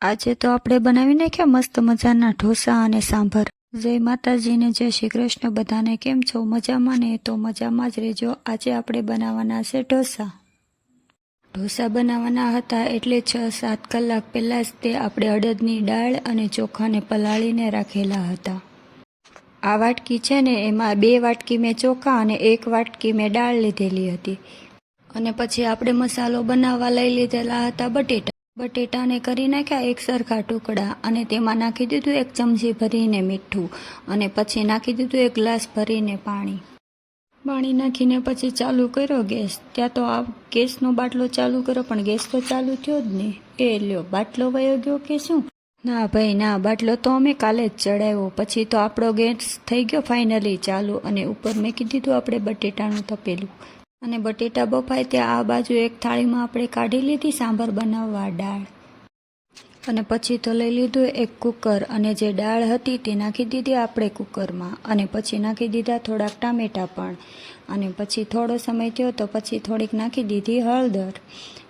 આજે તો આપણે બનાવી નાખ્યા મસ્ત મજાના ઢોસા અને સાંભર। જય માતાજીને, જય શ્રી કૃષ્ણ। બધાને કેમ છો? મજામાં ને? તો મજામાં જ રહેજો। આજે આપણે બનાવવાના છે ઢોસા। ઢોસા બનાવવાના હતા એટલે 6-7 કલાક પહેલાં જ તે આપણે અડદની દાળ અને ચોખાને પલાળીને રાખેલા હતા। આ વાટકી છે ને, એમાં 2 વાટકી મેં ચોખા અને 1 વાટકી મેં દાળ લીધેલી હતી। અને પછી આપણે મસાલો બનાવવા લઈ લીધેલા હતા બટેટાને કરી નાખ્યા એક સરખા ટુકડા અને તેમાં નાખી દીધું 1 ચમચી ભરીને મીઠું અને પછી નાખી દીધું 1 ગ્લાસ ભરીને પાણી નાખીને પછી ચાલુ કર્યો ગેસ। ત્યાં તો આ ગેસનો બાટલો ચાલુ કર્યો પણ ગેસ તો ચાલુ થયો જ નહીં। એ લ્યો, બાટલો વયો ગયો કે શું? ના ભાઈ ના, બાટલો તો અમે કાલે જ ચડાવ્યો। પછી તો આપણો ગેસ થઈ ગયો ફાઇનલી ચાલુ અને ઉપર મૂકી દીધું આપણે બટેટાનું તપેલું। અને બટેટા બફાય ત્યાં આ બાજુ એક થાળીમાં આપણે કાઢી લીધી સાંભર બનાવવા દાળ। અને પછી તો લઈ લીધું એક કુકર અને જે દાળ હતી તે નાખી દીધી આપણે કુકરમાં અને પછી નાખી દીધા થોડાક ટામેટા પણ। અને પછી થોડો સમય થયો તો પછી થોડીક નાખી દીધી હળદર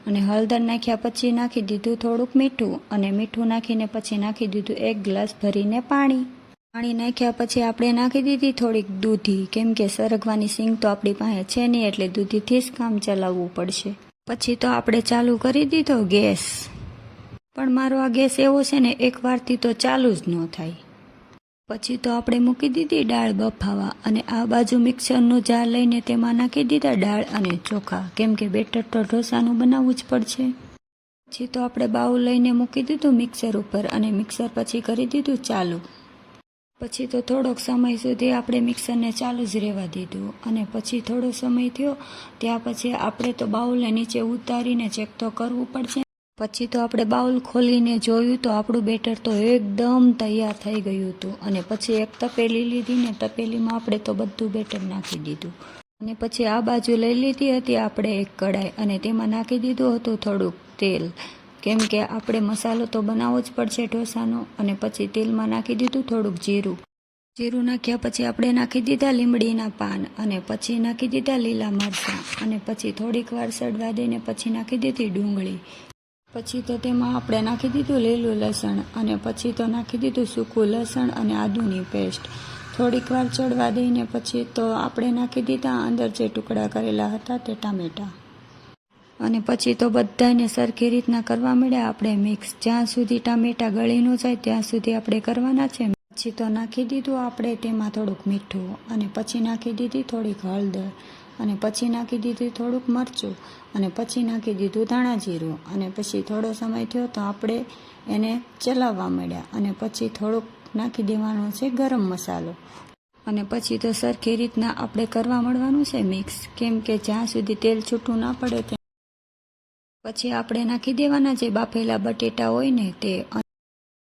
અને હળદર નાખ્યા પછી નાખી દીધું થોડુંક મીઠું અને મીઠું નાખીને પછી નાખી દીધું 1 ગ્લાસ ભરીને પાણી નાખ્યા પછી આપણે નાખી દીધી થોડીક દૂધી, કેમ કે સરગવાની સિંગ તો આપણી પાસે છે નહીં એટલે દૂધીથી જ કામ ચલાવવું પડશે। પછી તો આપણે ચાલુ કરી દીધો ગેસ, પણ મારો આ ગેસ એવો છે ને એકવારથી તો ચાલુ જ ન થાય। પછી તો આપણે મૂકી દીધી દાળ બફાવા અને આ બાજુ મિક્સરનું જાર લઈને તેમાં નાખી દીધા દાળ અને ચોખા, કેમ કે બેટર તો ઢોસાનું બનાવવું જ પડશે। પછી તો આપણે બાઉલ લઈને મૂકી દીધું મિક્સર ઉપર અને મિક્સર પછી કરી દીધું ચાલુ। પછી તો થોડોક સમય સુધી આપણે મિક્સરને ચાલુ જ રહેવા દીધું અને પછી થોડો સમય થયો ત્યાં પછી આપણે તો બાઉલને નીચે ઉતારીને ચેક તો કરવું પડશે। પછી તો આપણે બાઉલ ખોલીને જોયું તો આપણું બેટર તો એકદમ તૈયાર થઈ ગયું હતું। અને પછી એક તપેલી લીધી ને તપેલીમાં આપણે તો બધું બેટર નાખી દીધું અને પછી આ બાજુ લઈ લીધી હતી આપણે એક કઢાઈ અને તેમાં નાખી દીધું હતું થોડુંક તેલ, કેમ કે આપણે મસાલો તો બનાવવો જ પડશે ઢોસાનો। અને પછી તેલમાં નાખી દીધું થોડુંક જીરું નાખ્યા પછી આપણે નાખી દીધા લીમડીના પાન અને પછી નાખી દીધા લીલા મરચાં અને પછી થોડીક વાર સડવા દઈને પછી નાખી દીધી ડુંગળી। પછી તો તેમાં આપણે નાખી દીધું લીલું લસણ અને પછી તો નાખી દીધું સૂકું લસણ અને આદુની પેસ્ટ। થોડીક વાર ચડવા દઈને પછી તો આપણે નાખી દીધા અંદર જે ટુકડા કરેલા હતા તે ટામેટાં અને પછી તો બધાને સરખી રીતના કરવા માંડ્યા આપણે મિક્સ, જ્યાં સુધી ટામેટાં ગળી ન જાય ત્યાં સુધી આપણે કરવાના છે। પછી તો નાખી દીધું આપણે તેમાં થોડુંક મીઠું અને પછી નાખી દીધી થોડીક હળદર અને પછી નાખી દીધું થોડુંક મરચું અને પછી નાખી દીધું ધાણા જીરું અને પછી થોડો સમય થયો તો આપણે એને ચલાવવા માંડ્યા અને પછી થોડુંક નાખી દેવાનો છે ગરમ મસાલો અને પછી તો સરખી રીતના આપણે કરવા માંડવાનું છે મિક્સ, કેમ કે જ્યાં સુધી તેલ છૂટું ના પડે ત્યાં પછી આપણે નાખી દેવાના જે બાફેલા બટેટા હોય ને તે,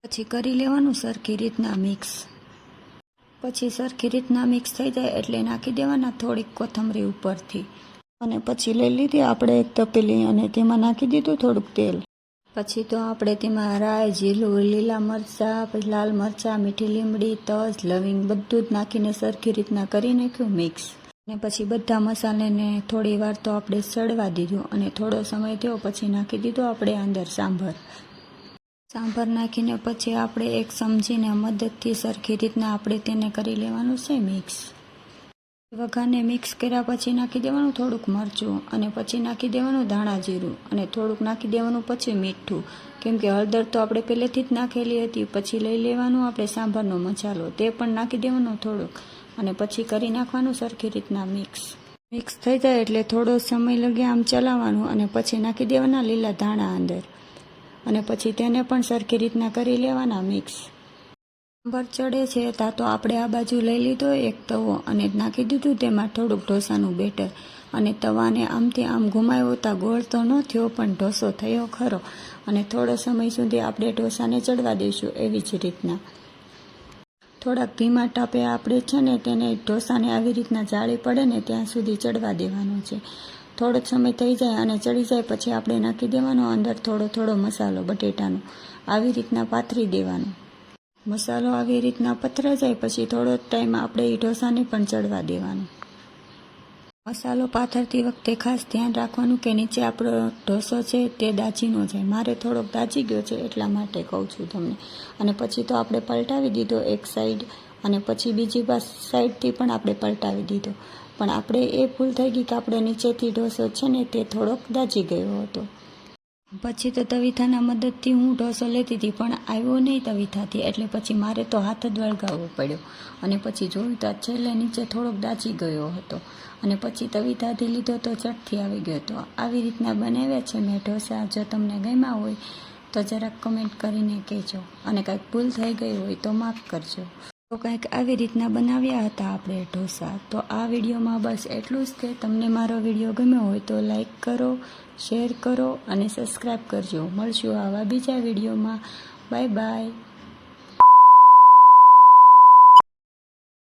પછી કરી લેવાનું સરખી રીતના મિક્સ। પછી સરખી રીતના મિક્સ થઈ જાય એટલે નાખી દેવાના થોડીક કોથમરી ઉપરથી અને પછી લઈ લીધી આપણે એક તપેલી અને તેમાં નાખી દીધું થોડુંક તેલ। પછી તો આપણે તેમાં રાઈ, જીરું, લીલા મરચાં, પછી લાલ મરચાં, મીઠી લીમડી, તજ, લવિંગ બધું જ નાખીને સરખી રીતના કરી નાખ્યું મિક્સ અને પછી બધા મસાલાને થોડી વાર તો આપણે સડવા દીધું અને થોડો સમય થયો પછી નાખી દીધું આપણે અંદર સાંભર નાખીને પછી આપણે એક ચમચીને મદદથી સરખી રીતના આપણે તેને કરી લેવાનું છે મિક્સ। વઘારને મિક્સ કર્યા પછી નાખી દેવાનું થોડુંક મરચું અને પછી નાખી દેવાનું ધાણા જીરું અને થોડુંક નાખી દેવાનું પછી મીઠું, કેમ કે હળદર તો આપણે પહેલેથી જ નાખેલી હતી। પછી લઈ લેવાનું આપણે સાંભરનો મસાલો, તે પણ નાખી દેવાનો થોડુંક અને પછી કરી નાખવાનું સરખી રીતના મિક્સ થઈ જાય એટલે થોડો સમય લગે આમ ચલાવવાનું અને પછી નાખી દેવાના લીલા ધાણા અંદર અને પછી તેને પણ સરખી રીતના કરી લેવાના મિક્સ। સાંભર ચડે છે ત્યાં તો આપણે આ બાજુ લઈ લીધો એક તવો અને નાખી દીધું તેમાં થોડુંક ઢોસાનું બેટર અને તવાને આમથી આમ ઘુમાવ્યો ત્યાં ગોળ તો ન થયો પણ ઢોસો થયો ખરો અને થોડો સમય સુધી આપણે ઢોસાને ચડવા દઈશું એવી જ રીતના થોડાક ધીમા તાપે આપણે છે ને તેને ઢોસાને આવી રીતના જાળી પડે ને ત્યાં સુધી ચડવા દેવાનું છે। થોડો સમય થઈ જાય અને ચડી જાય પછી આપણે નાખી દેવાનો અંદર થોડો મસાલો બટેટાનો આવી રીતના પાથરી દેવાનો। મસાલો આવી રીતના પથરાઈ જાય પછી થોડો ટાઈમ આપણે એ ઢોસાને પણ ચડવા દેવાનો। મસાલો પાથરતી વખતે ખાસ ધ્યાન રાખવાનું કે નીચે આપણો ઢોસો છે તે દાજી ન જાય. મારે થોડોક દાજી ગયો છે એટલા માટે કહું છું તમને. અને પછી તો આપણે પલટાવી દીધો એક સાઈડ અને પછી બીજી સાઈડથી પણ આપણે પલટાવી દીધો. પણ આપણે એ ભૂલ થઈ ગઈ કે આપણે નીચેથી ઢોસો છે ને તે થોડોક દાજી ગયો હતો. પછી તો તવીથાના મદદથી હું ઢોસો લેતી હતી પણ આવ્યો નહીં તવીથાથી, એટલે પછી મારે તો હાથ જ વળગાવવો પડ્યો. અને પછી જોયું તો છેલ્લે નીચે થોડોક દાજી ગયો હતો અને પછી તવીથાથી લીધો તો ઝટથી આવી ગયો હતો. આવી રીતના બનાવ્યા છે મેં ઢોસા. જો તમને ગમ્યા હોય તો જરાક કમેન્ટ કરીને કહેજો અને કાંઈક ભૂલ થઈ ગઈ હોય તો માફ કરજો. તો કંઈક આવી રીતના બનાવ્યા હતા આપણે ઢોસા. તો આ વિડીયોમાં બસ એટલું જ કે તમને મારો વિડીયો ગમ્યો હોય તો લાઈક કરો, શેર કરો અને સબસ્ક્રાઈબ કરજો. મળશું આવા બીજા વિડીયોમાં. Bye bye.